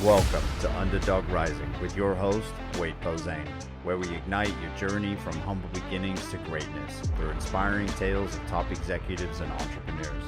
Welcome to Underdog Rising with your host, Wade Posehn, where we ignite your journey from humble beginnings to greatness through inspiring tales of top executives and entrepreneurs.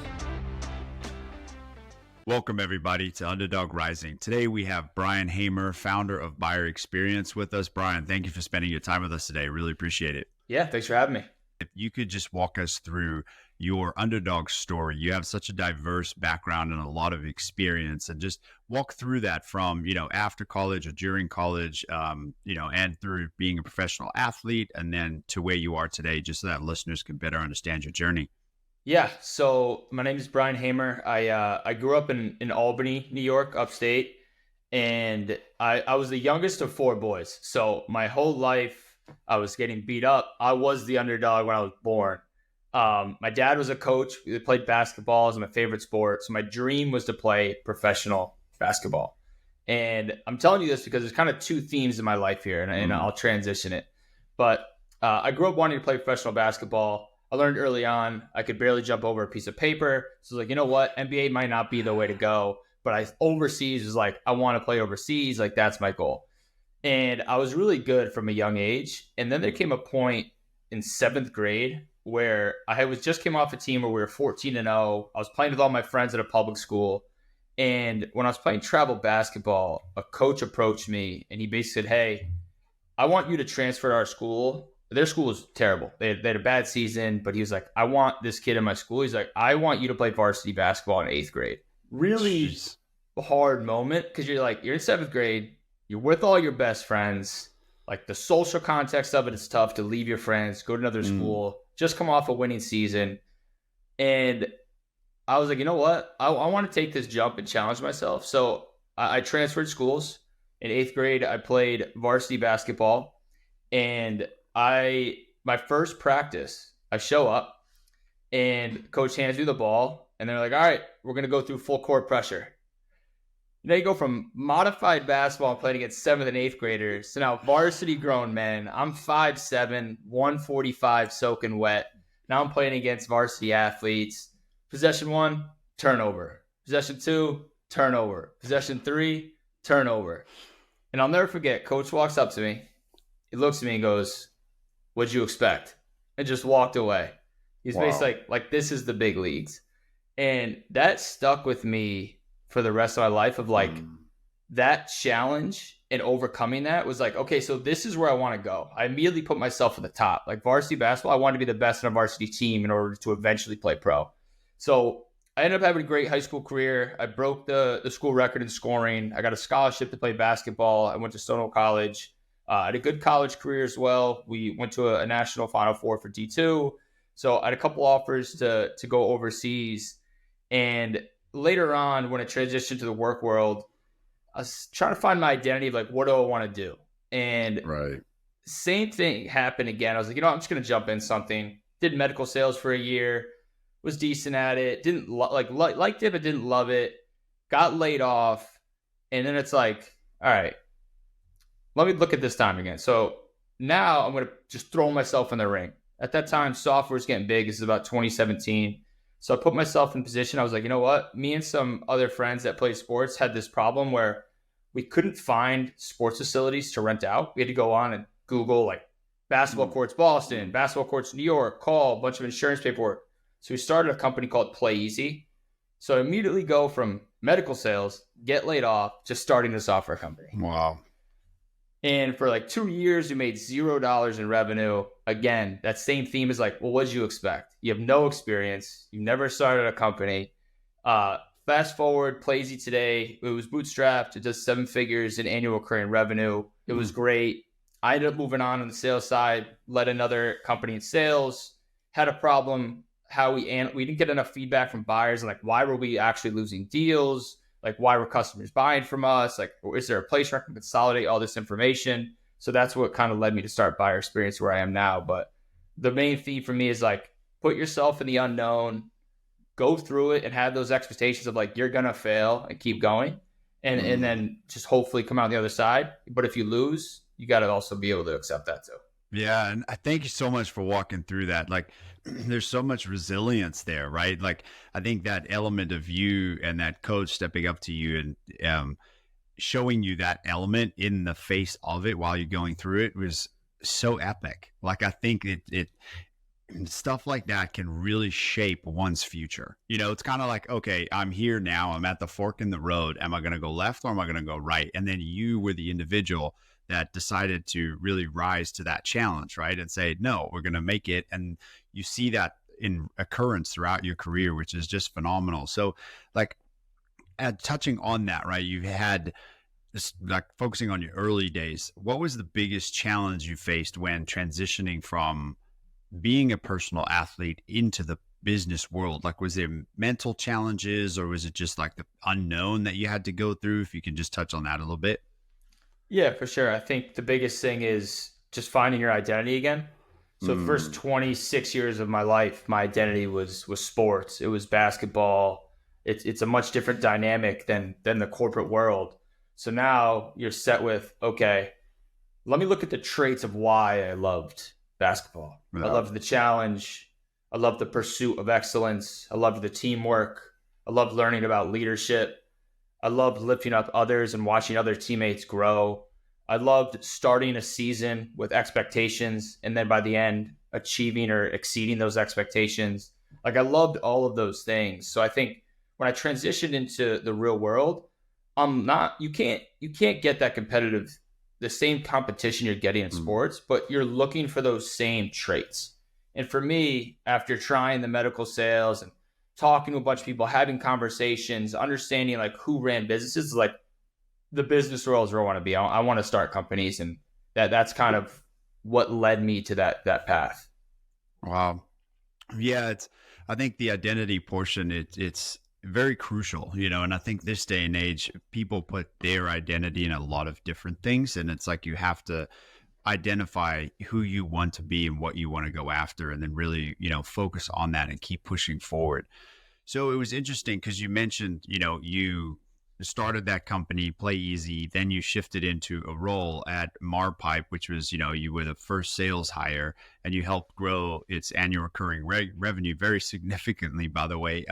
Welcome, everybody, to Underdog Rising. Today, we have Brian Hamor, founder of Buyer Experience, with us. Brian, thank you for spending your time with us today. Really appreciate it. Yeah, thanks for having me. If you could just walk us through your underdog story. You have such a diverse background and a lot of experience, and just walk through that from, after college or during college, and through being a professional athlete and then to where you are today, just so that listeners can better understand your journey. Yeah, so my name is Brian Hamor. I grew up in Albany, New York, upstate, and I was the youngest of four boys. So my whole life I was getting beat up. I was the underdog when I was born. My dad was a coach. We played basketball. It was my favorite sport. So my dream was to play professional basketball. And I'm telling you this because there's kind of two themes in my life here, and I'll transition it. But I grew up wanting to play professional basketball. I learned early on I could barely jump over a piece of paper. So I was like, you know what? NBA might not be the way to go. But overseas was like, I want to play overseas. Like, that's my goal. And I was really good from a young age. And then there came a point in seventh grade where I was just came off a team where we were 14-0. I was playing with all my friends at a public school. And when I was playing travel basketball, a coach approached me and he basically said, hey, I want you to transfer to our school. Their school was terrible. They had a bad season, but he was like, I want this kid in my school. He's like, I want you to play varsity basketball in eighth grade. Really hard moment because you're in seventh grade. You're with all your best friends. Like, the social context of it is tough to leave your friends, go to another school, just come off a winning season. And I was like, you know what? I want to take this jump and challenge myself. So I transferred schools. In eighth grade, I played varsity basketball. And my first practice, I show up and coach hands me the ball. And they're like, all right, we're going to go through full court pressure. Now you go from modified basketball and playing against 7th and 8th graders to now varsity grown men. I'm 5'7", 145 soaking wet. Now I'm playing against varsity athletes. Possession 1, turnover. Possession 2, turnover. Possession 3, turnover. And I'll never forget, coach walks up to me. He looks at me and goes, what'd you expect? And just walked away. He's basically like, this is the big leagues. And that stuck with me for the rest of my life of that challenge and overcoming that was like, okay, so this is where I want to go. I immediately put myself at the top. Like, varsity basketball, I wanted to be the best in a varsity team in order to eventually play pro. So I ended up having a great high school career. I broke the school record in scoring. I got a scholarship to play basketball. I went to Stonewall College. I had a good college career as well. We went to a national Final Four for D2. So I had a couple offers to go overseas. And later on, when I transitioned to the work world, I was trying to find my identity of like, what do I want to do? And same thing happened again. I was like, I'm just going to jump in something. Did medical sales for a year, was decent at it. Didn't liked it, but didn't love it. Got laid off. And then it's like, all right, let me look at this time again. So now I'm going to just throw myself in the ring. At that time, software was getting big. This is about 2017. So I put myself in position. I was like, you know what? Me and some other friends that play sports had this problem where we couldn't find sports facilities to rent out. We had to go on and Google like basketball courts Boston, basketball courts New York, call a bunch of insurance paperwork. So we started a company called Play Easy. So I immediately go from medical sales, get laid off, to starting a software company. Wow. And for like 2 years, we made $0 in revenue. Again, that same theme is like, well, what did you expect? You have no experience. You've never started a company. Fast forward, Play Easy today. It was bootstrapped. It does 7 figures in annual recurring revenue. It was great. I ended up moving on the sales side, led another company in sales, had a problem how we didn't get enough feedback from buyers. Like, why were we actually losing deals? Like, why were customers buying from us? Like, is there a place where I can consolidate all this information? So that's what kind of led me to start Buyer Experience where I am now. But the main theme for me is like, put yourself in the unknown, go through it and have those expectations of like, you're going to fail and keep going. And then just hopefully come out the other side. But if you lose, you got to also be able to accept that too. Yeah. And I thank you so much for walking through that. Like, there's so much resilience there, right? Like, I think that element of you and that coach stepping up to you and showing you that element in the face of it while you're going through it was so epic. Like I think it stuff like that can really shape one's future. It's kind of like, okay, I'm here now. I'm at the fork in the road. Am I going to go left or am I going to go right? And then you were the individual that decided to really rise to that challenge, right? And say, no, we're going to make it. And you see that in occurrence throughout your career, which is just phenomenal. So, like, touching on that, right? You had this, like, focusing on your early days. What was the biggest challenge you faced when transitioning from being a personal athlete into the business world? Like, was there mental challenges or was it just like the unknown that you had to go through? If you can just touch on that a little bit. Yeah, for sure. I think the biggest thing is just finding your identity again. So the first Mm, 26 years of my life, my identity was sports. It was basketball. It's a much different dynamic than the corporate world. So now you're set with, okay, let me look at the traits of why I loved basketball. I yeah. loved the challenge. I loved the pursuit of excellence. I loved the teamwork. I loved learning about leadership. I loved lifting up others and watching other teammates grow. I loved starting a season with expectations and then by the end achieving or exceeding those expectations. Like I loved all of those things. So I think when I transitioned into the real world, I'm not you can't get that competitive the same competition you're getting in Mm. sports, but you're looking for those same traits. And for me, after trying the medical sales and talking to a bunch of people, having conversations, understanding like who ran businesses, like the business world is where I want to be. I want to start companies, and that's kind of what led me to that path. Wow. Yeah, I think the identity portion, it's very crucial, and I think this day and age, people put their identity in a lot of different things. And it's like you have to identify who you want to be and what you want to go after, and then really, focus on that and keep pushing forward. So it was interesting because you mentioned, you started that company, Play Easy, then you shifted into a role at Marpipe, which was, you were the first sales hire, and you helped grow its annual recurring revenue very significantly, by the way.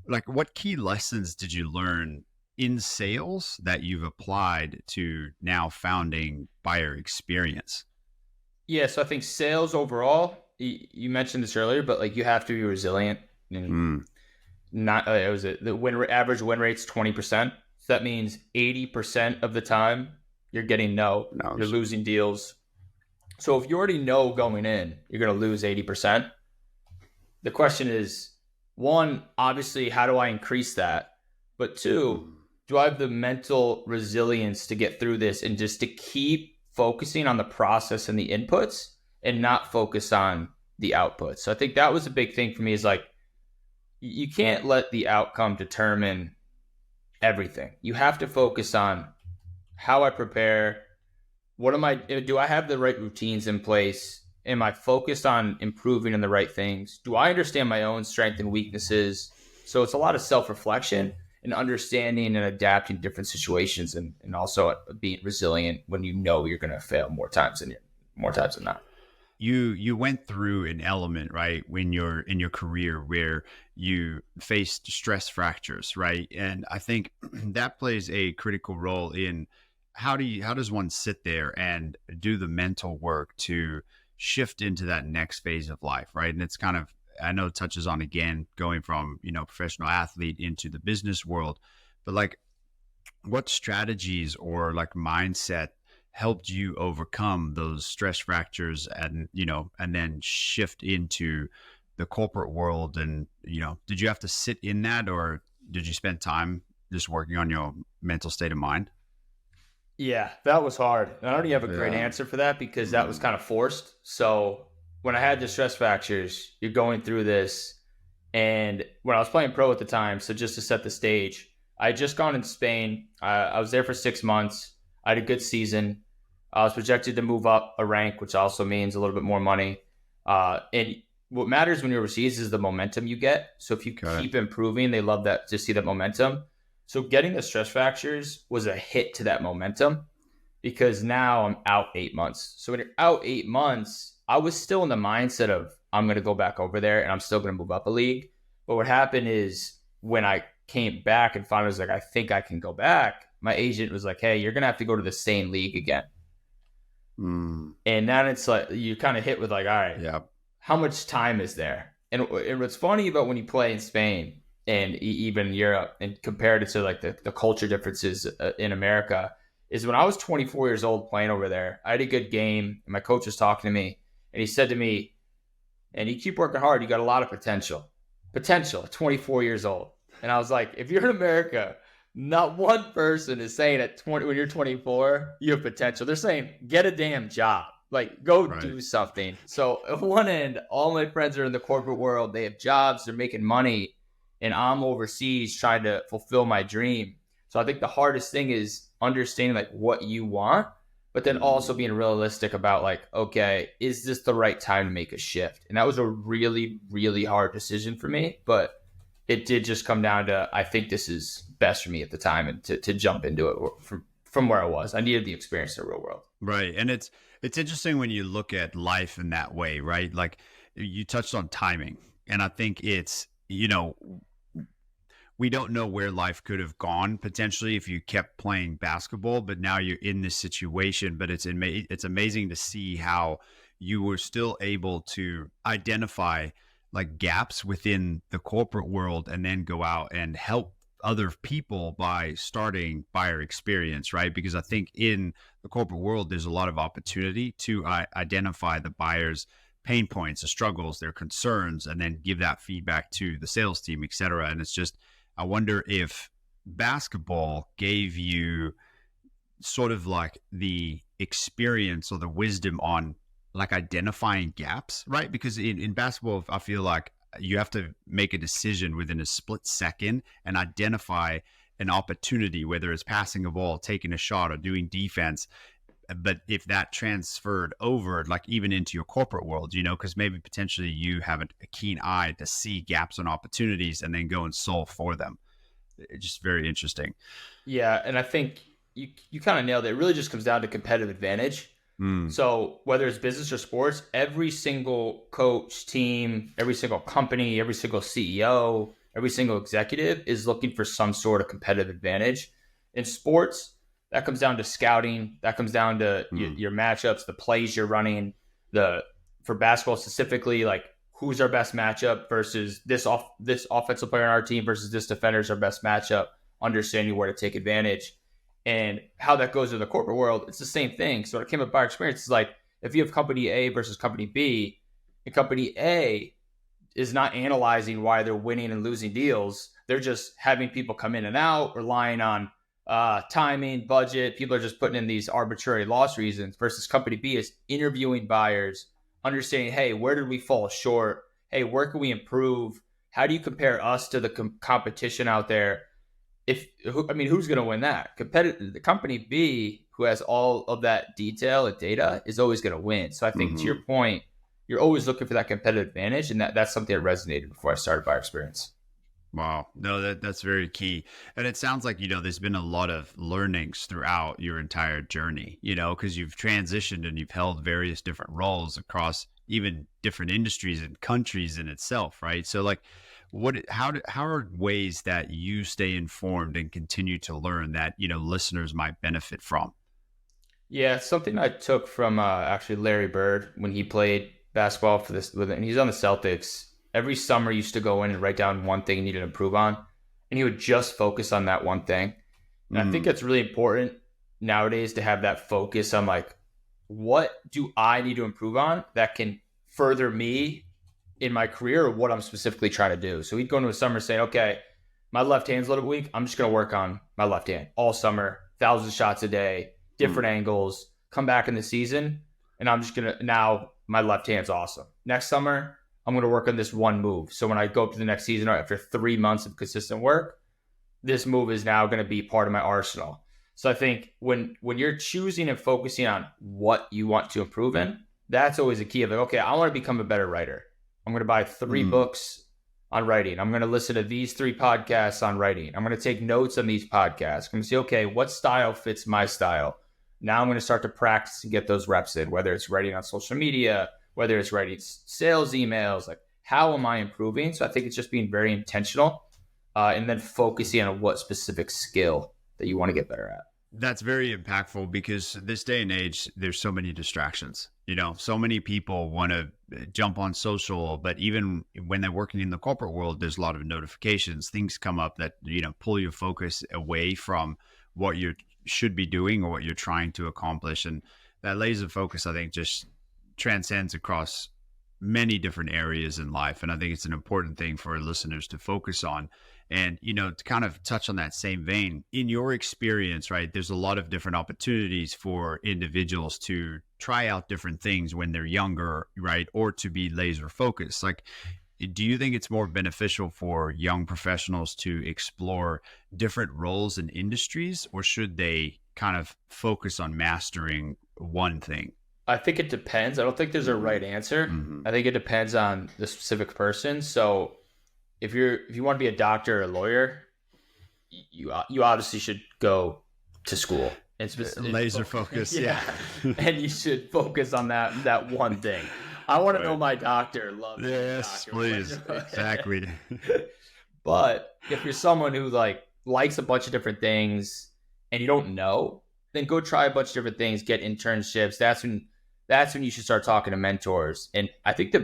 Like, what key lessons did you learn in sales that you've applied to now founding Buyer Experience? Yeah, so I think sales overall, you mentioned this earlier, but like you have to be resilient. And Mm, not it was the average win rate's 20%. So that means 80% of the time you're getting no, no, you're losing deals. So if you already know going in, you're going to lose 80%. The question is, one, obviously, how do I increase that? But two, mm, do I have the mental resilience to get through this and just to keep focusing on the process and the inputs and not focus on the outputs? So I think that was a big thing for me is like, you can't let the outcome determine everything. You have to focus on how I prepare. Do I have the right routines in place? Am I focused on improving in the right things? Do I understand my own strengths and weaknesses? So it's a lot of self reflection and understanding and adapting to different situations, and also being resilient when you know you're going to fail more times than not. you went through an element, right, when you're in your career where you faced stress fractures, right? And I think that plays a critical role in how does one sit there and do the mental work to shift into that next phase of life, right? And it's kind of, I know it touches on, again, going from, professional athlete into the business world, but like, what strategies or like mindset helped you overcome those stress fractures, and and then shift into the corporate world? And did you have to sit in that, or did you spend time just working on your mental state of mind? Yeah, that was hard. And I don't even have a great Yeah. answer for that because that was Mm, kind of forced. So when I had the stress fractures, you're going through this. And when I was playing pro at the time, so just to set the stage, I had just gone in Spain. I was there for 6 months. I had a good season. I was projected to move up a rank, which also means a little bit more money. And what matters when you're overseas is the momentum you get. So if you okay. keep improving, they love that to see that momentum. So getting the stress fractures was a hit to that momentum because now I'm out 8 months. So when you're out 8 months, I was still in the mindset of I'm going to go back over there and I'm still going to move up a league. But what happened is when I came back and finally was like, I think I can go back, my agent was like, hey, you're going to have to go to the same league again. And then it's like, you kind of hit with like, all right, Yeah. how much time is there? And what's funny about when you play in Spain and even Europe and compared it to like the culture differences in America is when I was 24 years old playing over there, I had a good game and my coach was talking to me and he said to me, and you keep working hard, you got a lot of potential at 24 years old. And I was like, if you're in America, not one person is saying at 20, when you're 24, you have potential. They're saying, get a damn job. Like, go do something. So at one end, all my friends are in the corporate world. They have jobs. They're making money. And I'm overseas trying to fulfill my dream. So I think the hardest thing is understanding like what you want, but then also being realistic about like, okay, is this the right time to make a shift? And that was a really, really hard decision for me. But it did just come down to, I think this is best for me at the time and to jump into it from where I was. I needed the experience in the real world. Right. And it's interesting when you look at life in that way, right? Like you touched on timing. And I think it's, we don't know where life could have gone potentially if you kept playing basketball, but now you're in this situation. But it's amazing to see how you were still able to identify like gaps within the corporate world and then go out and help other people by starting buyer experience, right? Because I think in the corporate world, there's a lot of opportunity to identify the buyer's pain points, the struggles, their concerns, and then give that feedback to the sales team, et cetera. And it's just, I wonder if basketball gave you sort of like the experience or the wisdom on like identifying gaps, right? Because in basketball, I feel like you have to make a decision within a split second and identify an opportunity, whether it's passing a ball, taking a shot, or doing defense. But if that transferred over, like even into your corporate world, because maybe potentially you have a keen eye to see gaps and opportunities and then go and solve for them. It's just very interesting. Yeah. And I think you kind of nailed it. It really just comes down to competitive advantage. So whether it's business or sports, every single coach, team, every single company, every single CEO, every single executive is looking for some sort of competitive advantage. In sports, that comes down to scouting. That comes down to your matchups, the plays you're running. For basketball specifically, like who's our best matchup versus this offensive player on our team versus this defender's our best matchup. Understanding where to take advantage. And how that goes in the corporate world, it's the same thing. So when it came up by experience, it's like if you have company A versus company B, and company A is not analyzing why they're winning and losing deals, they're just having people come in and out, relying on timing, budget. People are just putting in these arbitrary loss reasons versus company B is interviewing buyers, understanding, hey, where did we fall short? Hey, where can we improve? How do you compare us to the competition out there? Who's going to win that? The company B, who has all of that detail and data, is always going to win. So I think to your point, you're always looking for that competitive advantage, and that's something that resonated before I started buyer experience. Wow. No, that's very key. And it sounds like, there's been a lot of learnings throughout your entire journey, because you've transitioned and you've held various different roles across even different industries and countries in itself, right? So like, how are ways that you stay informed and continue to learn that, listeners might benefit from? Yeah, something I took from actually Larry Bird when he played basketball and he's on the Celtics. Every summer, he used to go in and write down one thing he needed to improve on, and he would just focus on that one thing. And I think it's really important nowadays to have that focus on like, what do I need to improve on that can further me in my career or what I'm specifically trying to do. So he'd go into a summer saying, okay, my left hand's a little bit weak. I'm just going to work on my left hand all summer, 1,000 shots a day, different angles, come back in the season. And I'm just going to, now my left hand's awesome. Next summer, I'm going to work on this one move. So when I go up to the next season, or after 3 months of consistent work, this move is now going to be part of my arsenal. So I think when you're choosing and focusing on what you want to improve in, that's always a key of like, okay, I want to become a better writer. I'm going to buy 3 books on writing. I'm going to listen to these 3 podcasts on writing. I'm going to take notes on these podcasts. I'm going to see, okay, what style fits my style? Now I'm going to start to practice and get those reps in, whether it's writing on social media, whether it's writing sales emails, like how am I improving? So I think it's just being very intentional and then focusing on what specific skill that you want to get better at. That's very impactful because this day and age, there's so many distractions. So many people want to jump on social, but even when they're working in the corporate world, there's a lot of notifications. Things come up that, pull your focus away from what you should be doing or what you're trying to accomplish. And that laser focus, I think, just transcends across many different areas in life. And I think it's an important thing for our listeners to focus on. And, to kind of touch on that same vein, in your experience, right, there's a lot of different opportunities for individuals to try out different things when they're younger, right, or to be laser focused. Like, do you think it's more beneficial for young professionals to explore different roles in industries, or should they kind of focus on mastering one thing? I think it depends. I don't think there's a right answer. Mm-hmm. I think it depends on the specific person. So if you want to be a doctor or a lawyer, you obviously should go to school and laser focus. Yeah. And you should focus on that one thing. I want to know my doctor. Love yes, doctor. Please. Exactly. But if you're someone who likes a bunch of different things and you don't know, then go try a bunch of different things, get internships. That's when you should start talking to mentors. And I think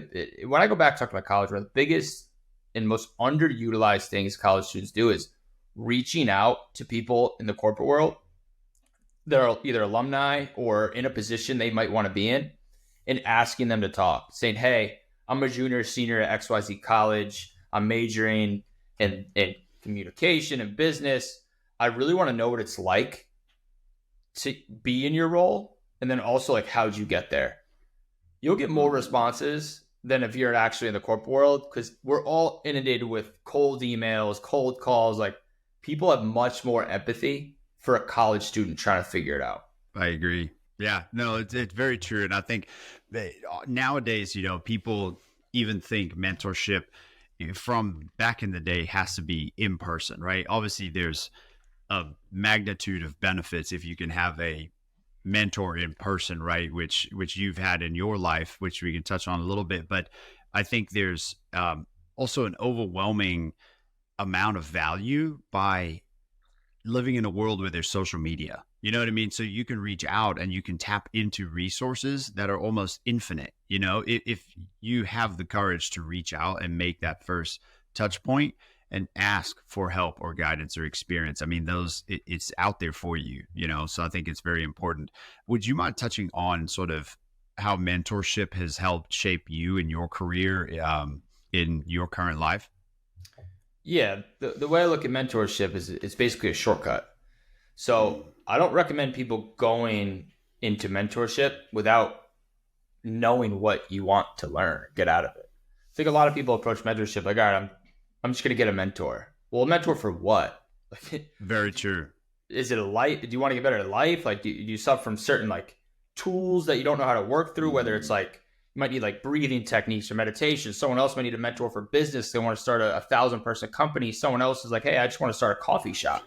when I go back to talk to my college, one of the biggest and most underutilized things college students do is reaching out to people in the corporate world that are either alumni or in a position they might want to be in, and asking them to talk, saying, hey, I'm a junior or senior at XYZ college. I'm majoring in communication and business. I really want to know what it's like to be in your role. And then also, how'd you get there? You'll get more responses than if you're actually in the corporate world, because we're all inundated with cold emails, cold calls. People have much more empathy for a college student trying to figure it out. I agree. Yeah, no, it's very true. And I think that nowadays, people even think mentorship from back in the day has to be in person, right? Obviously, there's a magnitude of benefits if you can have a mentor in person, right? Which you've had in your life, which we can touch on a little bit. But I think there's also an overwhelming amount of value by living in a world where there's social media. You know what I mean? So you can reach out and you can tap into resources that are almost infinite. If you have the courage to reach out and make that first touch point and ask for help or guidance or experience, I mean, it's out there for you, so I think it's very important. Would you mind touching on sort of how mentorship has helped shape you in your career, in your current life? Yeah, the way I look at mentorship is it's basically a shortcut. So I don't recommend people going into mentorship without knowing what you want to learn, get out of it. I think a lot of people approach mentorship all right, I'm just going to get a mentor. Well, a mentor for what? Very true. Is it a life? Do you want to get better at life? Do you suffer from certain tools that you don't know how to work through? Whether it's you might need breathing techniques or meditation. Someone else might need a mentor for business. They want to start a 1,000-person company. Someone else is hey, I just want to start a coffee shop.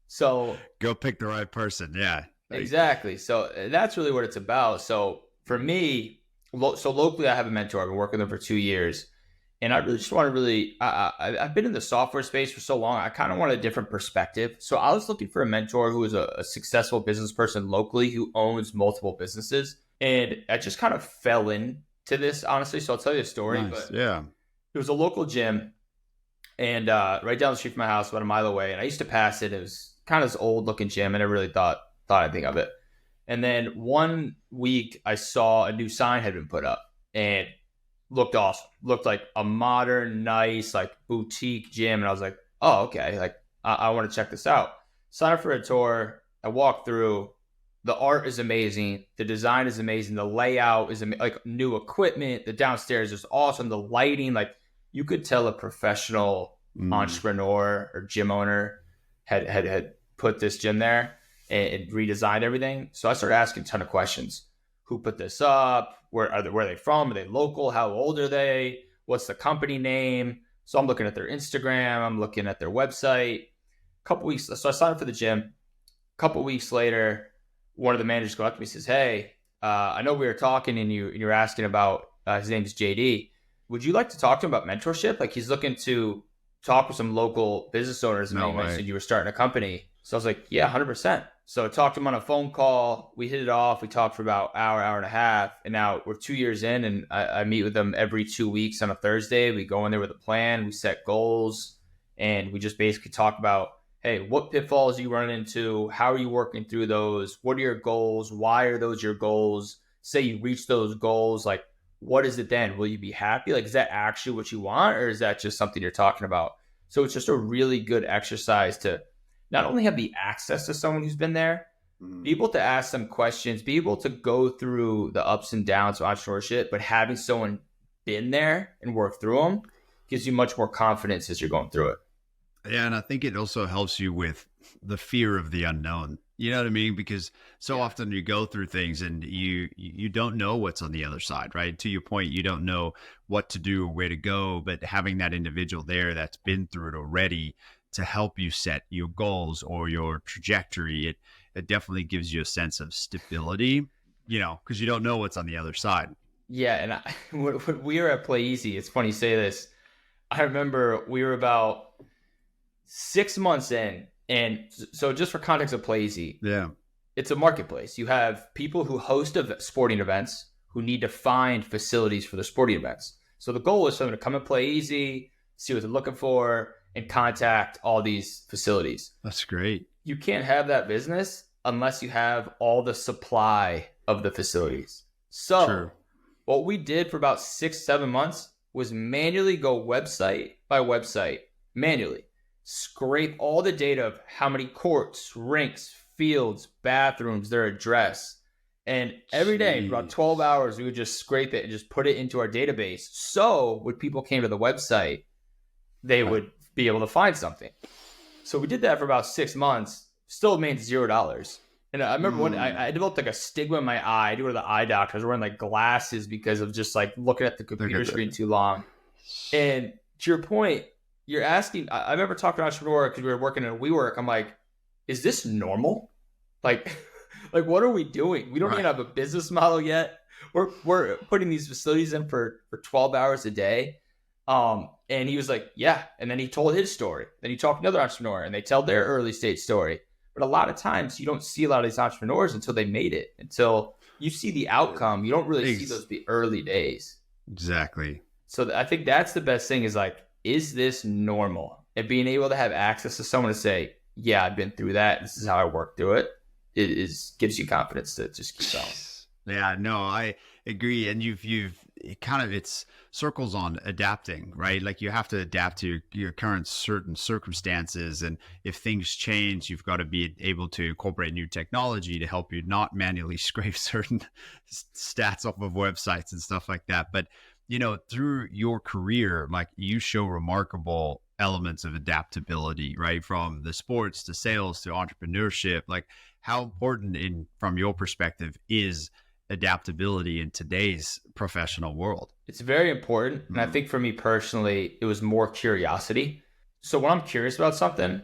So go pick the right person. Yeah, exactly. So that's really what it's about. So for me, locally, I have a mentor. I've been working with them for 2 years. And I really just want to I've been in the software space for so long. I kind of want a different perspective. So I was looking for a mentor who is a successful business person locally who owns multiple businesses. And I just kind of fell into this, honestly. So I'll tell you a story. Nice. But yeah, it was a local gym and right down the street from my house, about a mile away. And I used to pass it. It was kind of this old looking gym. And I really thought I'd think of it. And then one week I saw a new sign had been put up and looked awesome. Looked like a modern, nice, boutique gym. And I was like, oh, okay. I want to check this out. Sign up for a tour. I walked through. The art is amazing. The design is amazing. The layout is new equipment. The downstairs is awesome. The lighting, you could tell a professional entrepreneur or gym owner had put this gym there and redesigned everything. So I started asking a ton of questions. Who put this up? Where are they from? Are they local? How old are they? What's the company name? So I'm looking at their Instagram. I'm looking at their website. Couple weeks. So I signed up for the gym. A couple weeks later, one of the managers go up to me and says, hey, I know we were talking and you're asking about, his name is JD. Would you like to talk to him about mentorship? He's looking to talk with some local business owners. And No you mentioned way. you were starting a company. So I was like, yeah, 100%. So I talked to him on a phone call. We hit it off. We talked for about hour and a half. And now we're 2 years in, and I meet with them every 2 weeks on a Thursday. We go in there with a plan. We set goals, and we just basically talk about, hey, what pitfalls are you running into? How are you working through those? What are your goals? Why are those your goals? Say you reach those goals, like, what is it then? Will you be happy? Like, is that actually what you want, or is that just something you're talking about? So it's just a really good exercise to not only have the access to someone who's been there, be able to ask them questions, be able to go through the ups and downs of entrepreneurship, but having someone been there and work through them gives you much more confidence as you're going through it. Yeah, and I think it also helps you with the fear of the unknown. You know what I mean? Because so Yeah. often you go through things and you don't know what's on the other side, right? To your point, you don't know what to do or where to go, but having that individual there that's been through it already to help you set your goals or your trajectory, it definitely gives you a sense of stability, because you don't know what's on the other side. Yeah. And when we were at Play Easy, it's funny you say this. I remember we were about 6 months in. And so, just for context of Play Easy, Yeah. it's a marketplace. You have people who host sporting events who need to find facilities for the sporting events. So the goal is for them to come and Play Easy, see what they're looking for, and contact all these facilities. That's great. You can't have that business unless you have all the supply of the facilities. True. So what we did for about 6, 7 months was manually go website by website, manually scrape all the data of how many courts, rinks, fields, bathrooms, their address. And every day for about Jeez. 12 hours, we would just scrape it and just put it into our database. So when people came to the website, they would be able to find something. So we did that for about 6 months, still made $0. And I remember when I developed like a stigma in my eye. I do go to the eye doctor. I was wearing like glasses because of just like looking at the Look computer at that. screen too long. And to your point, you're asking, I remember talking to an entrepreneur because we were working in WeWork. I'm like, is this normal? Like, like what are we doing? We don't even Right. have a business model yet. We're putting these facilities in for 12 hours a day. And he was like, yeah. And then he told his story. Then he talked to another entrepreneur and they tell their early stage story. But a lot of times you don't see a lot of these entrepreneurs until they made it, until you see the outcome. You don't really see Ex- those the early days. Exactly. So I think that's the best thing is like, is this normal? And being able to have access to someone to say, yeah, I've been through that. This is how I worked through it. It is gives you confidence to just keep going. Yeah, no, I agree. And it's circles on adapting, right? Like you have to adapt to your current certain circumstances. And if things change, you've got to be able to incorporate new technology to help you not manually scrape certain stats off of websites and stuff like that. But, through your career, like you show remarkable elements of adaptability, right? From the sports to sales to entrepreneurship. Like how important from your perspective is adaptability in today's professional world? It's very important. And I Mm, think for me personally, it was more curiosity. So when I'm curious about something,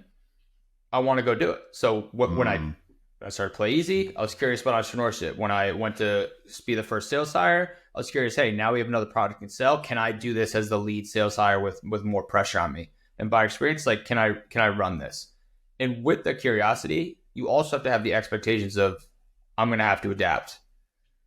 I want to go do it. So when mm, I started Play Easy, I was curious about entrepreneurship. When I went to be the first sales hire, I was curious, hey, now we have another product we can sell. Can I do this as the lead sales hire with more pressure on me? And by experience, like, can I run this? And with the curiosity, you also have to have the expectations of I'm going to have to adapt.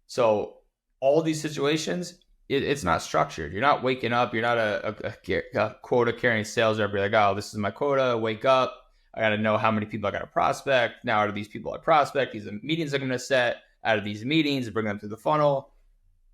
So all these situations, it's not structured. You're not waking up. You're not a quota carrying sales rep. You're like, oh, this is my quota. Wake up. I got to know how many people I got to prospect. Now, out of these people I prospect, these are meetings I'm going to set. Out of these meetings, bring them through the funnel.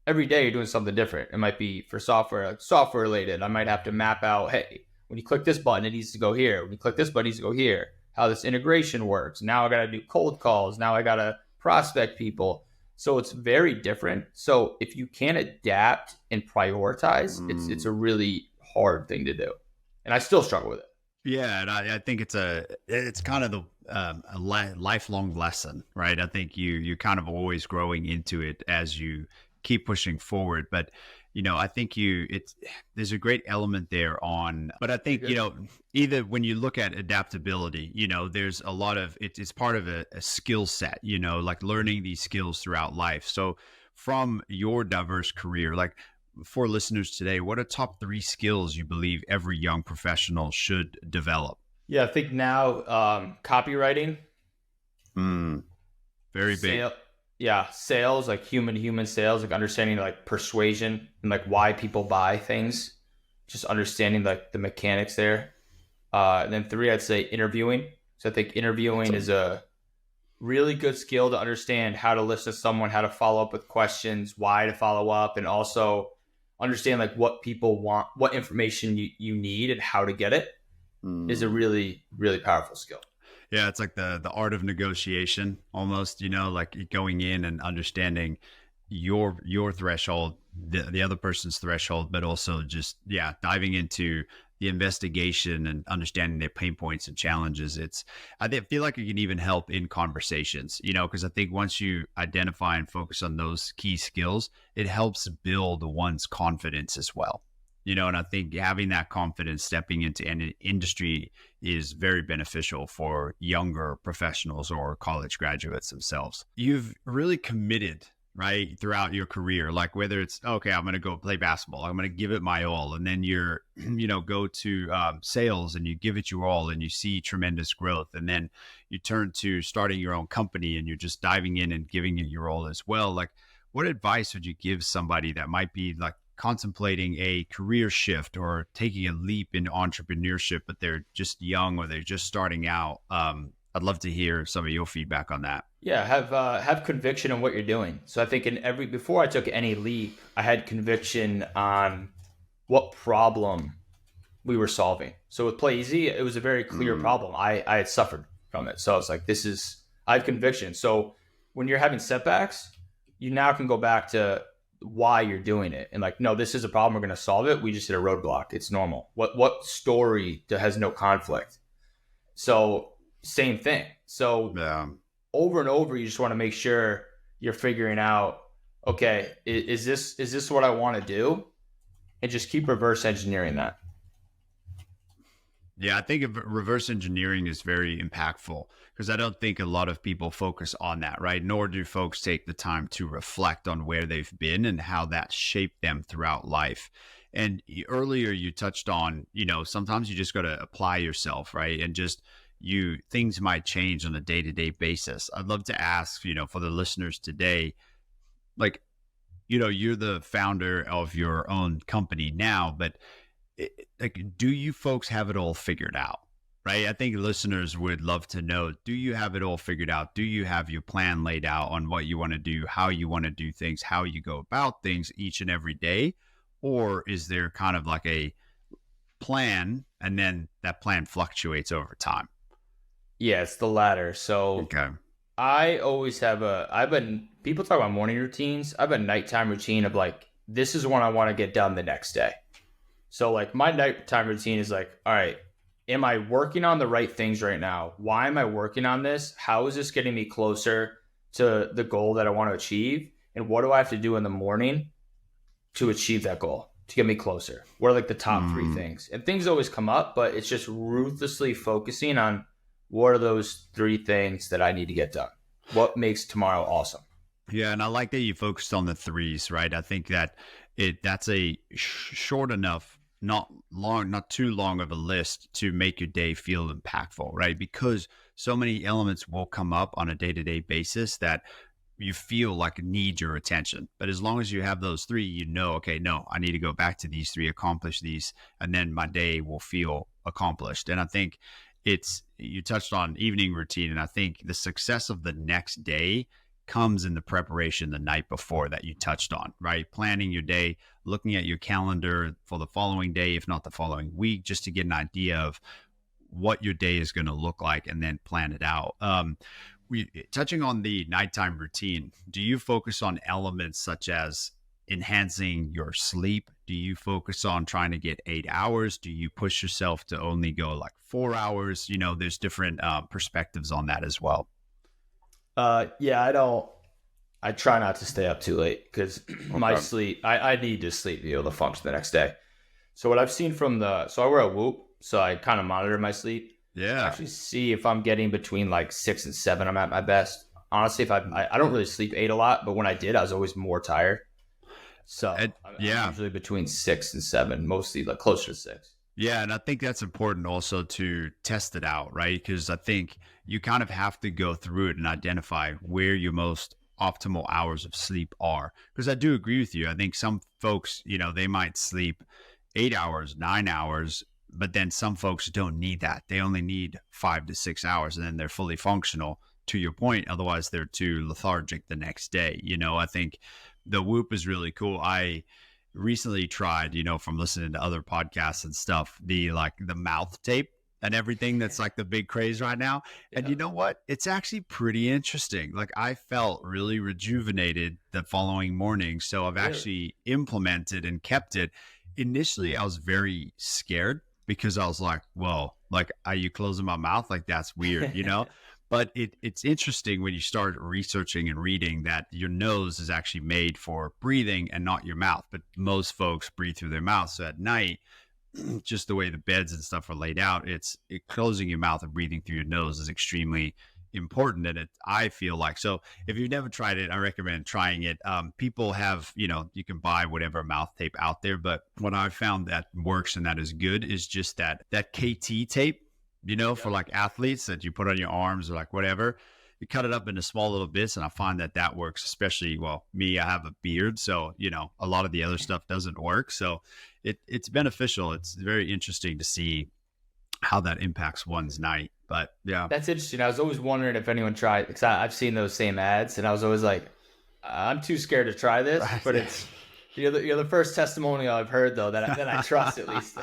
Every day, you're doing something different. It might be for software, like software related. I might have to map out, hey, when you click this button, it needs to go here. When you click this button, it needs to go here. How this integration works. Now I got to do cold calls. Now I got to prospect people. So it's very different. So if you can't adapt and prioritize, it's mm. a really hard thing to do. And I still struggle with it. Yeah, and I think it's kind of the lifelong lesson, right? I think you're kind of always growing into it as you keep pushing forward. But I think there's a great element there but I You're think good. either when you look at adaptability, there's a lot of it's part of a skill set, like learning these skills throughout life. So from your diverse career, like for listeners today, what are top 3 skills you believe every young professional should develop? Yeah, I think now copywriting, Mm, very big. sale, yeah, sales, like human to human sales, like understanding like persuasion and like why people buy things, just understanding like the mechanics there. And then three, I'd say interviewing. So I think interviewing is a really good skill to understand how to listen to someone, how to follow up with questions, why to follow up, and also understand like what people want, what information you need and how to get it is a Mm. really, really powerful skill. Yeah, it's like the art of negotiation almost, like going in and understanding your threshold, the other person's threshold, but also just diving into the investigation and understanding their pain points and challenges. Feel like it can even help in conversations, because I think once you identify and focus on those key skills, it helps build one's confidence as well. And I think having that confidence stepping into any industry is very beneficial for younger professionals or college graduates themselves. You've really committed, right, throughout your career, like whether it's, okay, I'm going to go play basketball, I'm going to give it my all. And then you're, go to sales and you give it your all and you see tremendous growth. And then you turn to starting your own company and you're just diving in and giving it your all as well. Like, what advice would you give somebody that might be like contemplating a career shift or taking a leap into entrepreneurship, but they're just young or they're just starting out? I'd love to hear some of your feedback on that. Yeah, have conviction on what you're doing. So I think before I took any leap, I had conviction on what problem we were solving. So with Play Easy, it was a very clear Mm, problem. I had suffered from it. So I was like, I have conviction. So when you're having setbacks, you now can go back to why you're doing it. And like, no, this is a problem. We're going to solve it. We just hit a roadblock. It's normal. What story that has no conflict? So same thing. So yeah. over and over, you just want to make sure you're figuring out, okay, is this what I want to do? And just keep reverse engineering that. Yeah, I think reverse engineering is very impactful because I don't think a lot of people focus on that, right? Nor do folks take the time to reflect on where they've been and how that shaped them throughout life. And earlier you touched on, sometimes you just got to apply yourself, right? And just things might change on a day to day basis. I'd love to ask, for the listeners today, like, you're the founder of your own company now, but like, do you folks have it all figured out? Right. I think listeners would love to know, do you have it all figured out? Do you have your plan laid out on what you want to do, how you want to do things, how you go about things each and every day? Or is there kind of like a plan and then that plan fluctuates over time? Yeah, it's the latter. So Okay. I've been, people talk about morning routines. I have a nighttime routine of like, this is when I want to get done the next day. So like my nighttime routine is like, all right, am I working on the right things right now? Why am I working on this? How is this getting me closer to the goal that I want to achieve? And what do I have to do in the morning to achieve that goal, to get me closer? What are like the top three Mm. things? And things always come up, but it's just ruthlessly focusing on what are those three things that I need to get done? What makes tomorrow awesome? Yeah, and I like that you focused on the threes, right? I think that that's a short enough, not long, not too long of a list to make your day feel impactful, right? Because so many elements will come up on a day-to-day basis that you feel like need your attention. But as long as you have those three, okay, no, I need to go back to these three, accomplish these, and then my day will feel accomplished. And I think you touched on evening routine, and I think the success of the next day comes in the preparation the night before that you touched on, right? Planning your day, looking at your calendar for the following day, if not the following week, just to get an idea of what your day is going to look like and then plan it out. Touching on the nighttime routine, do you focus on elements such as enhancing your sleep? Do you focus on trying to get 8 hours? Do you push yourself to only go like 4 hours? There's different perspectives on that as well. Yeah, I try not to stay up too late because my Okay. sleep, I need to sleep to be able to function the next day. So what I've seen so I wear a Whoop, so I kind of monitor my sleep. I Yeah. actually see if I'm getting between like 6 and 7, I'm at my best. Honestly, if I don't really sleep 8 a lot, but when I did, I was always more tired. So And I'm yeah, usually between 6 and 7, mostly like closer to 6. yeah, and I think that's important also to test it out, right? Because I think you kind of have to go through it and identify where your most optimal hours of sleep are. Because I do agree with you. I think some folks, they might sleep 8 hours, 9 hours, but then some folks don't need that. They only need 5 to 6 hours and then they're fully functional, to your point. Otherwise, they're too lethargic the next day. I think the Whoop is really cool. I recently tried, from listening to other podcasts and stuff, the mouth tape and everything that's like the big craze right now. And Yeah. you know what? It's actually pretty interesting. Like I felt really rejuvenated the following morning. So I've Really? actually implemented and kept it. Initially, I was very scared because I was like, whoa, like, are you closing my mouth? Like, that's weird. But it's interesting when you start researching and reading that your nose is actually made for breathing and not your mouth. But most folks breathe through their mouth. So at night, just the way the beds and stuff are laid out, closing your mouth and breathing through your nose is extremely important. And I feel like, so if you've never tried it, I recommend trying it. People have, you can buy whatever mouth tape out there, but what I've found that works and that is good is just that KT tape, for Yep. like athletes that you put on your arms or like whatever. You cut it up into small little bits, and I find that works. Especially, well, me, I have a beard, so a lot of the other stuff doesn't work. So it's beneficial. It's very interesting to see how that impacts one's night. But yeah, That's interesting. I was always wondering if anyone tried, because I've seen those same ads, and I was always like, I'm too scared to try this. right. But you're the first testimonial I've heard though that I trust at least.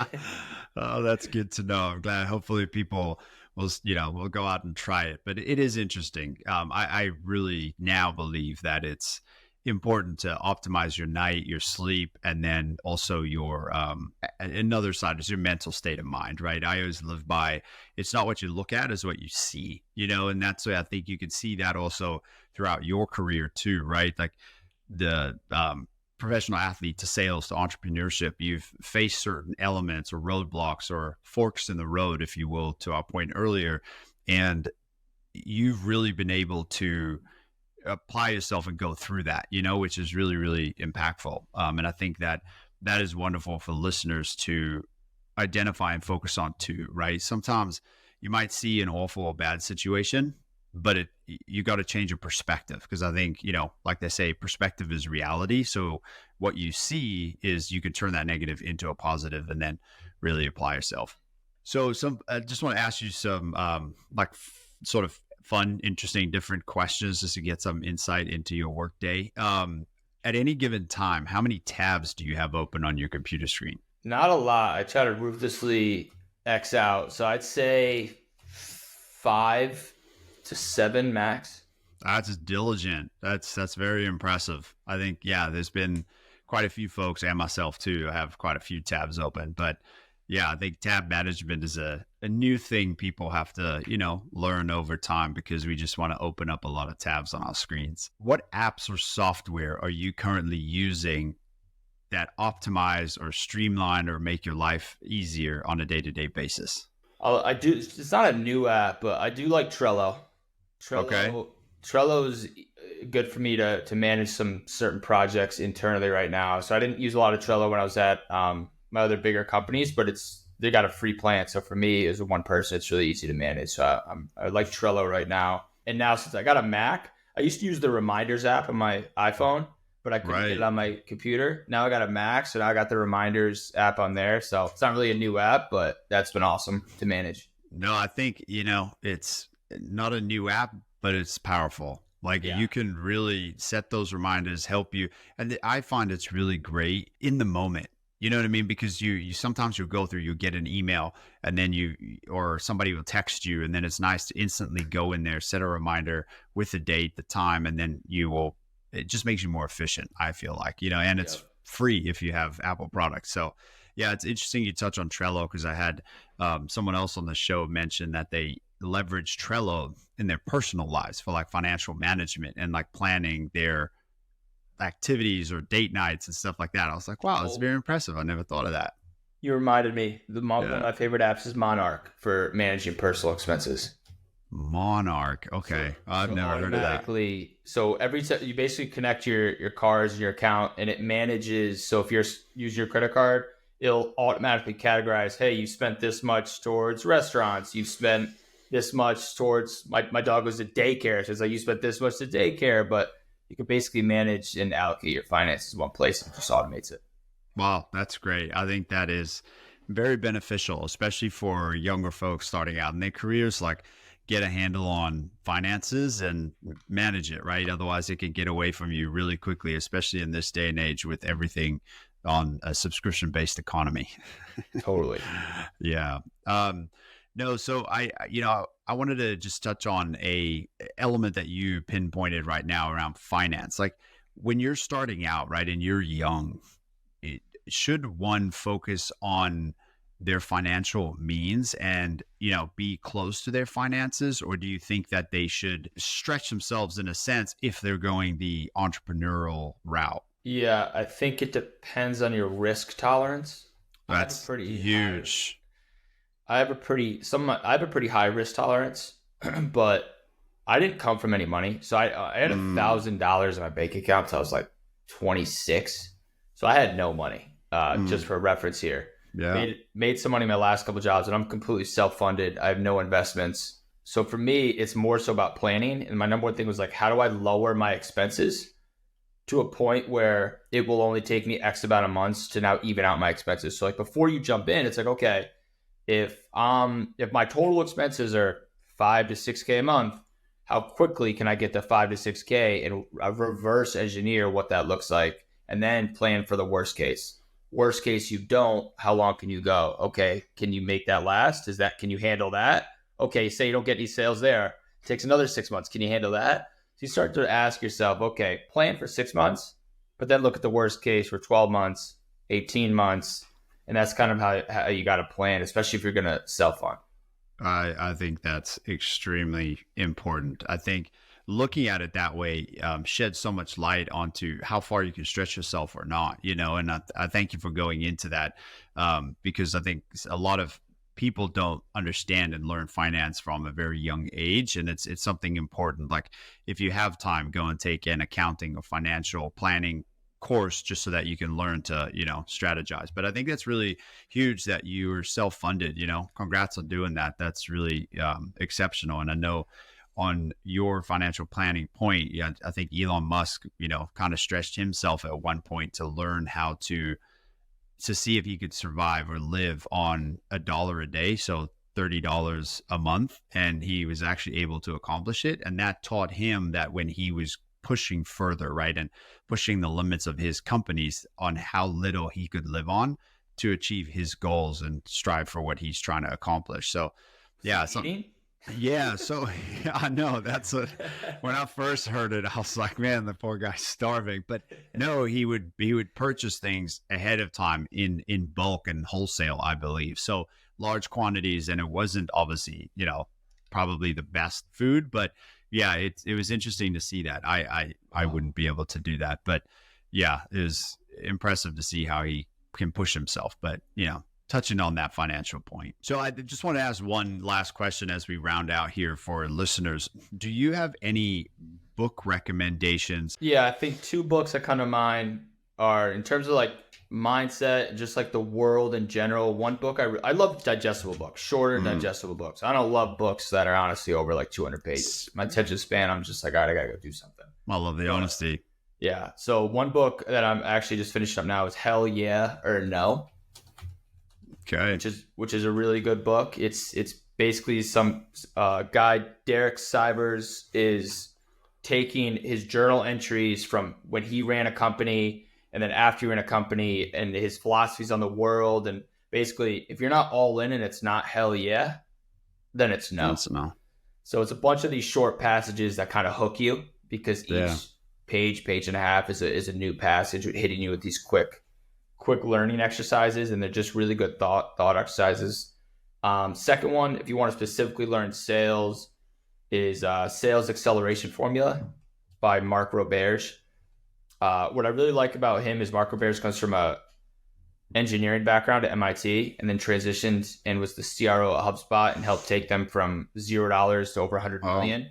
Oh, that's good to know. I'm glad. Hopefully, people will go out and try it. But it is interesting. I really now believe that it's important to optimize your night, your sleep, and then also your another side is your mental state of mind. Right. I always live by it's not what you look at, is what you see. And that's why I think you can see that also throughout your career too. Right. Like the professional athlete to sales to entrepreneurship, you've faced certain elements or roadblocks or forks in the road, if you will, to our point earlier. And you've really been able to apply yourself and go through that, which is really, really impactful. And I think that is wonderful for listeners to identify and focus on too, right? Sometimes you might see an awful or bad situation, but you got to change your perspective, because I think, like they say, perspective is reality. So what you see is you can turn that negative into a positive and then really apply yourself. So I just want to ask you some sort of fun, interesting, different questions just to get some insight into your workday. At any given time, how many tabs do you have open on your computer screen? Not a lot. I try to ruthlessly X out. So I'd say 5 to 7 max. That's just diligent. That's very impressive. I think, yeah, there's been quite a few folks and myself too have quite a few tabs open. But yeah, I think tab management is a new thing people have to, learn over time, because we just want to open up a lot of tabs on our screens. What apps or software are you currently using that optimize or streamline or make your life easier on a day-to-day basis? I do. It's not a new app, but I do like Trello. Okay. Trello is good for me to manage some certain projects internally right now. So I didn't use a lot of Trello when I was at my other bigger companies, but they got a free plan. So for me, as a one person, it's really easy to manage. So I like Trello right now. And now since I got a Mac, I used to use the reminders app on my iPhone, but I couldn't get it Right. on my computer. Now I got a Mac, so now I got the reminders app on there. So it's not really a new app, but that's been awesome to manage. No, I think, it's not a new app, but it's powerful. Like Yeah. you can really set those reminders, help you. And I find it's really great in the moment. You know what I mean? Because you sometimes you'll get an email and then or somebody will text you, and then it's nice to instantly go in there, set a reminder with the date, the time, and then it just makes you more efficient, I feel like, and Yeah. it's free if you have Apple products. So yeah, it's interesting you touch on Trello, because I had someone else on the show mention that they leverage Trello in their personal lives for like financial management and like planning their activities or date nights and stuff like that. I was like, wow, it's Oh, very impressive. I never thought of that. you reminded me. One of Yeah. my favorite apps is Monarch for managing personal expenses. Monarch. So Okay. I've so never heard of that. automatically, so every time you basically connect your cards and your account, and it manages. So if you're use your credit card, it'll automatically categorize. Hey, you spent this much towards restaurants. You spent this much towards my dog goes to daycare. So it's like you spent this much to daycare, but you can basically manage and allocate your finances in one place and it just automates it. Wow, that's great. I think that is very beneficial, especially for younger folks starting out in their careers. Like, get a handle on finances and manage it, right? Otherwise, it can get away from you really quickly, especially in this day and age with everything on a subscription based economy. Totally. Yeah. No, so I wanted to just touch on a element that you pinpointed right now around finance. Like, when you're starting out, right, and you're young, it, should one focus on their financial means and, be close to their finances, or do you think that they should stretch themselves in a sense if they're going the entrepreneurial route? Yeah, I think it depends on your risk tolerance. I have a That's pretty high huge. I have a pretty high risk tolerance, but I didn't come from any money. So I had Mm, $1,000 in my bank account until I was like 26. So I had no money. Just mm, for reference here, yeah. made some money in my last couple jobs, and I'm completely self funded. I have no investments. So for me, it's more so about planning. And my number one thing was like, how do I lower my expenses to a point where it will only take me X amount of months to now even out my expenses. So like before you jump in, it's like, okay, if my total expenses are 5 to 6K a month, how quickly can I get to 5 to 6K and reverse engineer what that looks like, and then plan for the worst case. Worst case, you don't. How long can you go? Okay, can you make that last? Can you handle that? Okay, say you don't get any sales there. It takes another 6 months. Can you handle that? So you start to ask yourself, okay, plan for 6 months, but then look at the worst case for 12 months, 18 months, and that's kind of how you got to plan, especially if you're going to self fund. I think that's extremely important. I think looking at it that way sheds so much light onto how far you can stretch yourself or not, and I thank you for going into that because I think a lot of people don't understand and learn finance from a very young age, and it's something important. Like, if you have time, go and take an accounting or financial planning course just so that you can learn to strategize. But I think that's really huge that you are self-funded. Congrats on doing that. That's really exceptional. And I know on your financial planning point, yeah, I think Elon Musk kind of stretched himself at one point to learn how to see if he could survive or live on $1 a day, so $30 a month, and he was actually able to accomplish it. And that taught him that when he was pushing further, right, and pushing the limits of his companies on how little he could live on to achieve his goals and strive for what he's trying to accomplish. So, yeah, so Eating? yeah, so yeah, I know that's what when I first heard it, I was like, man, the poor guy's starving. But no, he would purchase things ahead of time in bulk and wholesale, I believe. So large quantities, and it wasn't obviously, probably the best food, but yeah, it was interesting to see that. I Wow. wouldn't be able to do that, but yeah, it was impressive to see how he can push himself. But touching on that financial point. So I just want to ask one last question as we round out here for listeners. Do you have any book recommendations? Yeah, I think two books that come to mind are in terms of like mindset, just like the world in general. One book I love digestible books, shorter Mm, digestible books. I don't love books that are honestly over like 200 pages. My attention span, I'm just like, all right, I gotta go do something. I love the But honesty. yeah, so one book that I'm actually just finishing up now is Hell Yeah or No, Okay. which is a really good book. It's basically some guy, Derek Sivers, is taking his journal entries from when he ran a company and then after he ran a company, and his philosophies on the world. And basically, if you're not all in and it's not hell yeah, then it's no. That's enough. So it's a bunch of these short passages that kind of hook you, because Yeah. each page and a half is a new passage hitting you with these quick learning exercises, and they're just really good thought exercises. Second one, if you want to specifically learn sales, is Sales Acceleration Formula by Mark Roberge. What I really like about him is Mark Roberge comes from engineering background at MIT and then transitioned and was the CRO at HubSpot and helped take them from $0 to over 100 Oh, million.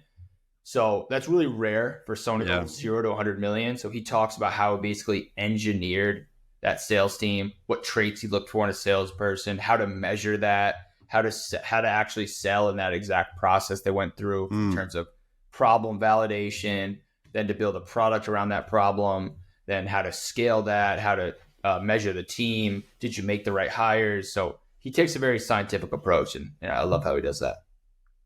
So that's really rare for someone to go yeah. 0 to 100 million. So he talks about how he basically engineered that sales team, what traits he looked for in a salesperson, how to measure that, how to actually sell in that exact process they went through in Mm. terms of problem validation, then to build a product around that problem, then how to scale that, how to measure the team. Did you make the right hires? So he takes a very scientific approach, and I love how he does that.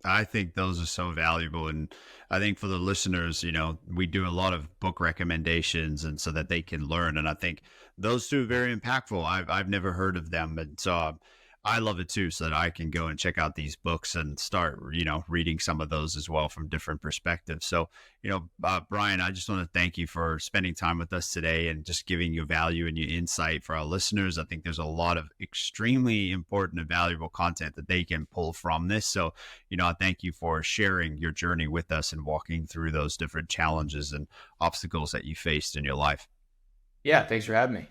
I think those are so valuable. And I think for the listeners, we do a lot of book recommendations and so that they can learn. And I think those two are very impactful. I've never heard of them. And so I love it too, so that I can go and check out these books and start, reading some of those as well from different perspectives. So, Brian, I just want to thank you for spending time with us today and just giving your value and your insight for our listeners. I think there's a lot of extremely important and valuable content that they can pull from this. So, I thank you for sharing your journey with us and walking through those different challenges and obstacles that you faced in your life. Yeah, thanks for having me.